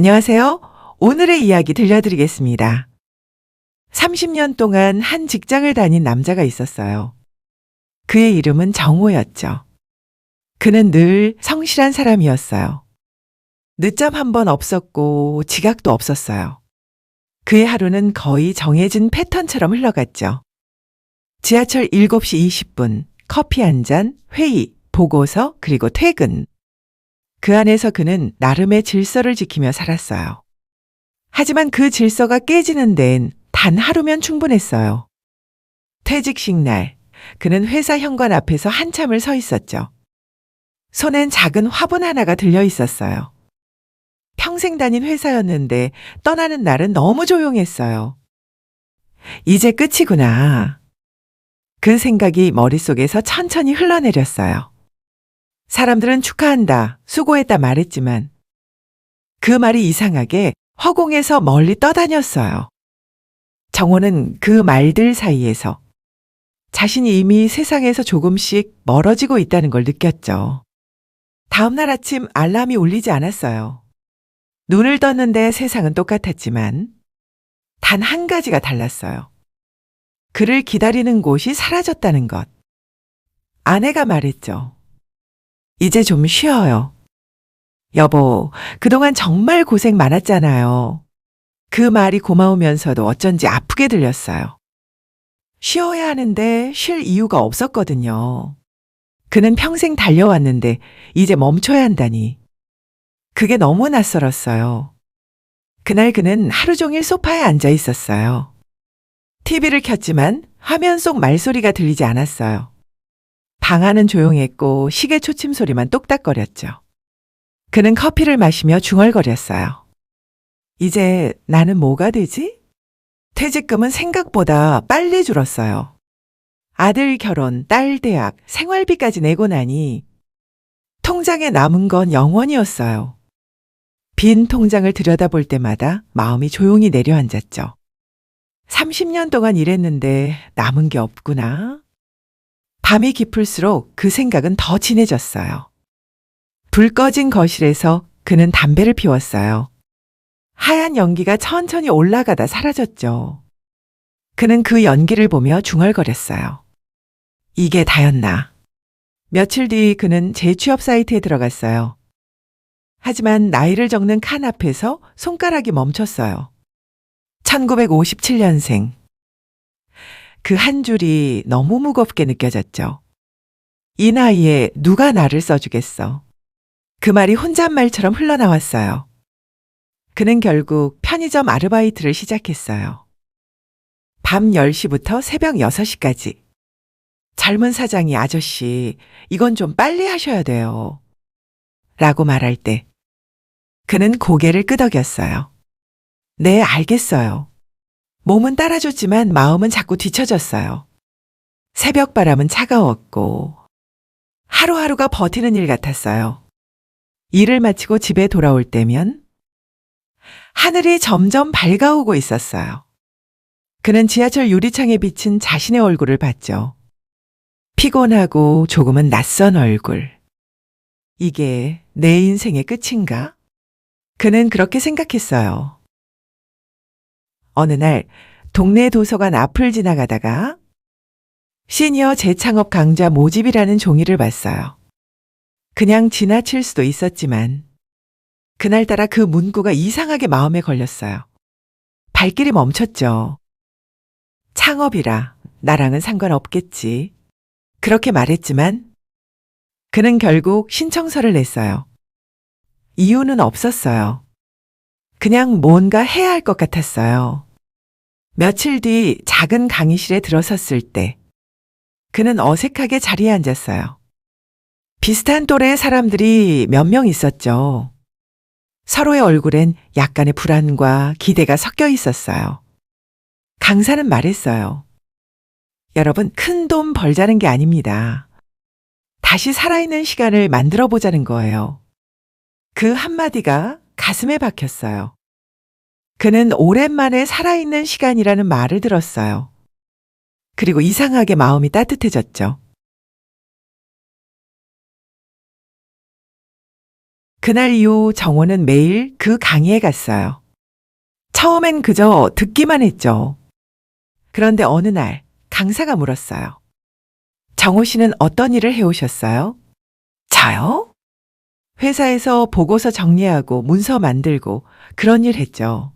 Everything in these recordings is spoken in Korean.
안녕하세요. 오늘의 이야기 들려드리겠습니다. 30년 동안 한 직장을 다닌 남자가 있었어요. 그의 이름은 정호였죠. 그는 늘 성실한 사람이었어요. 늦잠 한 번 없었고 지각도 없었어요. 그의 하루는 거의 정해진 패턴처럼 흘러갔죠. 지하철 7시 20분, 커피 한 잔, 회의, 보고서, 그리고 퇴근. 그 안에서 그는 나름의 질서를 지키며 살았어요. 하지만 그 질서가 깨지는 데엔 단 하루면 충분했어요. 퇴직식 날, 그는 회사 현관 앞에서 한참을 서 있었죠. 손엔 작은 화분 하나가 들려 있었어요. 평생 다닌 회사였는데 떠나는 날은 너무 조용했어요. 이제 끝이구나. 그 생각이 머릿속에서 천천히 흘러내렸어요. 사람들은 축하한다, 수고했다 말했지만 그 말이 이상하게 허공에서 멀리 떠다녔어요. 정호는 그 말들 사이에서 자신이 이미 세상에서 조금씩 멀어지고 있다는 걸 느꼈죠. 다음날 아침 알람이 울리지 않았어요. 눈을 떴는데 세상은 똑같았지만 단 한 가지가 달랐어요. 그를 기다리는 곳이 사라졌다는 것. 아내가 말했죠. 이제 좀 쉬어요. 여보, 그동안 정말 고생 많았잖아요. 그 말이 고마우면서도 어쩐지 아프게 들렸어요. 쉬어야 하는데 쉴 이유가 없었거든요. 그는 평생 달려왔는데 이제 멈춰야 한다니. 그게 너무 낯설었어요. 그날 그는 하루 종일 소파에 앉아 있었어요. TV를 켰지만 화면 속 말소리가 들리지 않았어요. 방 안은 조용했고 시계 초침 소리만 똑딱거렸죠. 그는 커피를 마시며 중얼거렸어요. 이제 나는 뭐가 되지? 퇴직금은 생각보다 빨리 줄었어요. 아들 결혼, 딸 대학, 생활비까지 내고 나니 통장에 남은 건 0원이었어요. 빈 통장을 들여다볼 때마다 마음이 조용히 내려앉았죠. 30년 동안 일했는데 남은 게 없구나. 밤이 깊을수록 그 생각은 더 진해졌어요. 불 꺼진 거실에서 그는 담배를 피웠어요. 하얀 연기가 천천히 올라가다 사라졌죠. 그는 그 연기를 보며 중얼거렸어요. 이게 다였나. 며칠 뒤 그는 재취업 사이트에 들어갔어요. 하지만 나이를 적는 칸 앞에서 손가락이 멈췄어요. 1957년생. 그 한 줄이 너무 무겁게 느껴졌죠. 이 나이에 누가 나를 써주겠어. 그 말이 혼잣말처럼 흘러나왔어요. 그는 결국 편의점 아르바이트를 시작했어요. 밤 10시부터 새벽 6시까지. 젊은 사장이 아저씨, 이건 좀 빨리 하셔야 돼요. 라고 말할 때 그는 고개를 끄덕였어요. 네, 알겠어요. 몸은 따라줬지만 마음은 자꾸 뒤처졌어요. 새벽 바람은 차가웠고 하루하루가 버티는 일 같았어요. 일을 마치고 집에 돌아올 때면 하늘이 점점 밝아오고 있었어요. 그는 지하철 유리창에 비친 자신의 얼굴을 봤죠. 피곤하고 조금은 낯선 얼굴. 이게 내 인생의 끝인가? 그는 그렇게 생각했어요. 어느 날 동네 도서관 앞을 지나가다가 시니어 재창업 강좌 모집이라는 종이를 봤어요. 그냥 지나칠 수도 있었지만 그날따라 그 문구가 이상하게 마음에 걸렸어요. 발길이 멈췄죠. 창업이라 나랑은 상관없겠지. 그렇게 말했지만 그는 결국 신청서를 냈어요. 이유는 없었어요. 그냥 뭔가 해야 할 것 같았어요. 며칠 뒤 작은 강의실에 들어섰을 때 그는 어색하게 자리에 앉았어요. 비슷한 또래의 사람들이 몇 명 있었죠. 서로의 얼굴엔 약간의 불안과 기대가 섞여 있었어요. 강사는 말했어요. 여러분, 큰 돈 벌자는 게 아닙니다. 다시 살아있는 시간을 만들어 보자는 거예요. 그 한마디가 가슴에 박혔어요. 그는 오랜만에 살아있는 시간이라는 말을 들었어요. 그리고 이상하게 마음이 따뜻해졌죠. 그날 이후 정호는 매일 그 강의에 갔어요. 처음엔 그저 듣기만 했죠. 그런데 어느 날 강사가 물었어요. 정호 씨는 어떤 일을 해오셨어요? 저요? 회사에서 보고서 정리하고 문서 만들고 그런 일 했죠.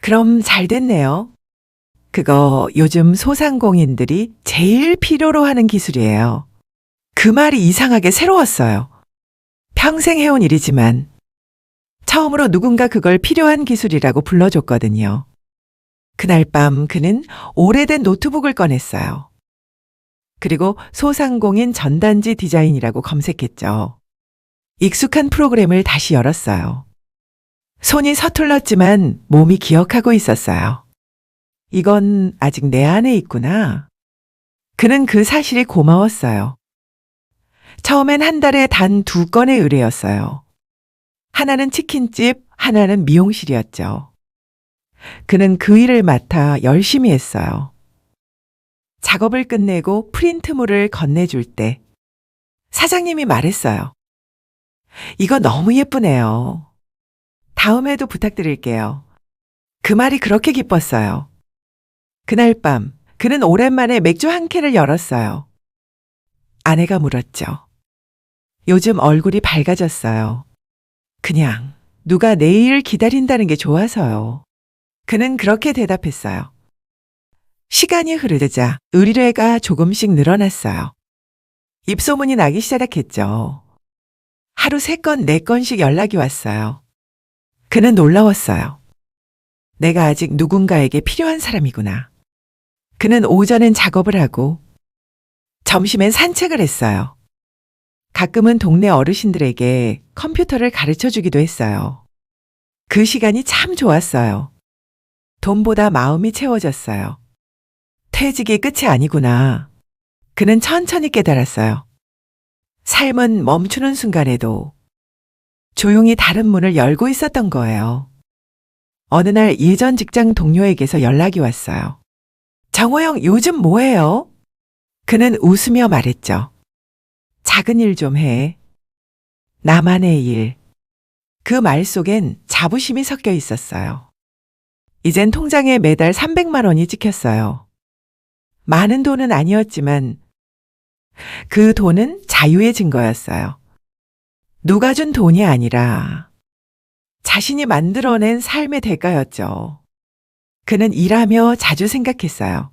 그럼 잘 됐네요. 그거 요즘 소상공인들이 제일 필요로 하는 기술이에요. 그 말이 이상하게 새로웠어요. 평생 해온 일이지만 처음으로 누군가 그걸 필요한 기술이라고 불러줬거든요. 그날 밤 그는 오래된 노트북을 꺼냈어요. 그리고 소상공인 전단지 디자인이라고 검색했죠. 익숙한 프로그램을 다시 열었어요. 손이 서툴렀지만 몸이 기억하고 있었어요. 이건 아직 내 안에 있구나. 그는 그 사실이 고마웠어요. 처음엔 한 달에 단 2건의 의뢰였어요. 하나는 치킨집, 하나는 미용실이었죠. 그는 그 일을 맡아 열심히 했어요. 작업을 끝내고 프린트물을 건네줄 때 사장님이 말했어요. 이거 너무 예쁘네요. 다음에도 부탁드릴게요. 그 말이 그렇게 기뻤어요. 그날 밤 그는 오랜만에 맥주 한 캔을 열었어요. 아내가 물었죠. 요즘 얼굴이 밝아졌어요. 그냥 누가 내일 기다린다는 게 좋아서요. 그는 그렇게 대답했어요. 시간이 흐르자 의뢰가 조금씩 늘어났어요. 입소문이 나기 시작했죠. 하루 3건, 4건씩 연락이 왔어요. 그는 놀라웠어요. 내가 아직 누군가에게 필요한 사람이구나. 그는 오전엔 작업을 하고 점심엔 산책을 했어요. 가끔은 동네 어르신들에게 컴퓨터를 가르쳐 주기도 했어요. 그 시간이 참 좋았어요. 돈보다 마음이 채워졌어요. 퇴직이 끝이 아니구나. 그는 천천히 깨달았어요. 삶은 멈추는 순간에도 조용히 다른 문을 열고 있었던 거예요. 어느 날 예전 직장 동료에게서 연락이 왔어요. 정호 형, 요즘 뭐해요? 그는 웃으며 말했죠. 작은 일 좀 해. 나만의 일. 그 말 속엔 자부심이 섞여 있었어요. 이젠 통장에 매달 300만 원이 찍혔어요. 많은 돈은 아니었지만 그 돈은 자유의 증거였어요. 누가 준 돈이 아니라 자신이 만들어낸 삶의 대가였죠. 그는 일하며 자주 생각했어요.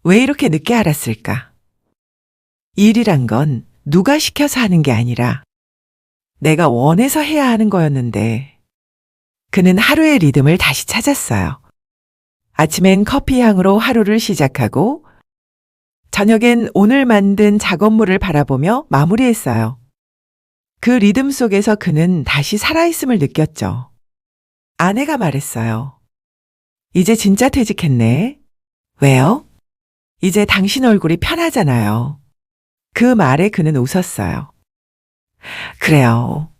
왜 이렇게 늦게 알았을까? 일이란 건 누가 시켜서 하는 게 아니라 내가 원해서 해야 하는 거였는데 그는 하루의 리듬을 다시 찾았어요. 아침엔 커피 향으로 하루를 시작하고 저녁엔 오늘 만든 작업물을 바라보며 마무리했어요. 그 리듬 속에서 그는 다시 살아있음을 느꼈죠. 아내가 말했어요. 이제 진짜 퇴직했네. 왜요? 이제 당신 얼굴이 편하잖아요. 그 말에 그는 웃었어요. 그래요.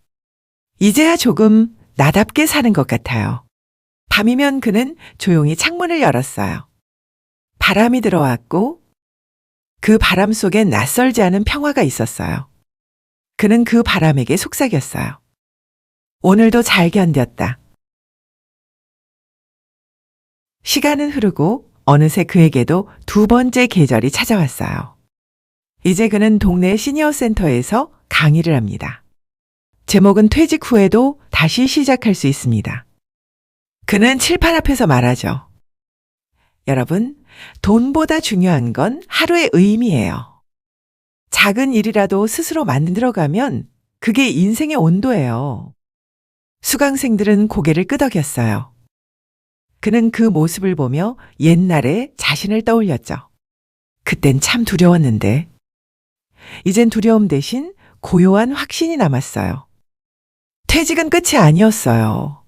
이제야 조금 나답게 사는 것 같아요. 밤이면 그는 조용히 창문을 열었어요. 바람이 들어왔고 그 바람 속엔 낯설지 않은 평화가 있었어요. 그는 그 바람에게 속삭였어요. 오늘도 잘 견뎠다. 시간은 흐르고 어느새 그에게도 2번째 계절이 찾아왔어요. 이제 그는 동네 시니어 센터에서 강의를 합니다. 제목은 퇴직 후에도 다시 시작할 수 있습니다. 그는 칠판 앞에서 말하죠. 여러분, 돈보다 중요한 건 하루의 의미예요. 작은 일이라도 스스로 만들어가면 그게 인생의 온도예요. 수강생들은 고개를 끄덕였어요. 그는 그 모습을 보며 옛날에 자신을 떠올렸죠. 그땐 참 두려웠는데 이젠 두려움 대신 고요한 확신이 남았어요. 퇴직은 끝이 아니었어요.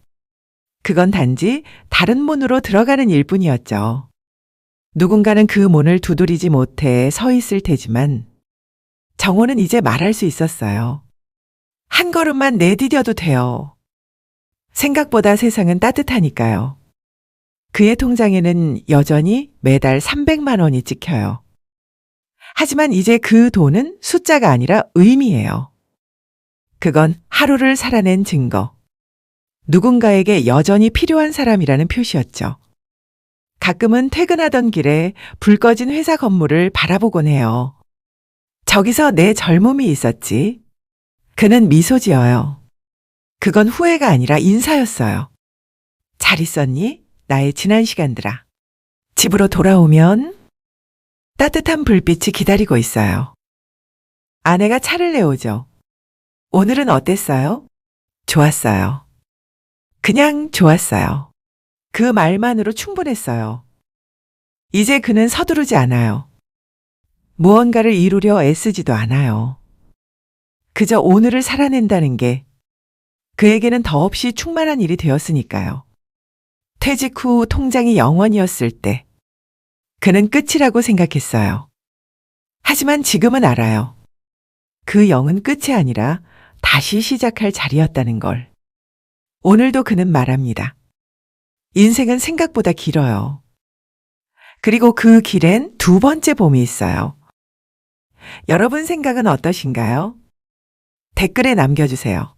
그건 단지 다른 문으로 들어가는 일뿐이었죠. 누군가는 그 문을 두드리지 못해 서 있을 테지만 정호는 이제 말할 수 있었어요. 한 걸음만 내디뎌도 돼요. 생각보다 세상은 따뜻하니까요. 그의 통장에는 여전히 매달 300만 원이 찍혀요. 하지만 이제 그 돈은 숫자가 아니라 의미예요. 그건 하루를 살아낸 증거. 누군가에게 여전히 필요한 사람이라는 표시였죠. 가끔은 퇴근하던 길에 불 꺼진 회사 건물을 바라보곤 해요. 저기서 내 젊음이 있었지. 그는 미소 지어요. 그건 후회가 아니라 인사였어요. 잘 있었니? 나의 지난 시간들아. 집으로 돌아오면 따뜻한 불빛이 기다리고 있어요. 아내가 차를 내오죠. 오늘은 어땠어요? 좋았어요. 그냥 좋았어요. 그 말만으로 충분했어요. 이제 그는 서두르지 않아요. 무언가를 이루려 애쓰지도 않아요. 그저 오늘을 살아낸다는 게 그에게는 더없이 충만한 일이 되었으니까요. 퇴직 후 통장이 0원이었을 때 그는 끝이라고 생각했어요. 하지만 지금은 알아요. 그 0은 끝이 아니라 다시 시작할 자리였다는 걸. 오늘도 그는 말합니다. 인생은 생각보다 길어요. 그리고 그 길엔 두 번째 봄이 있어요. 여러분 생각은 어떠신가요? 댓글에 남겨주세요.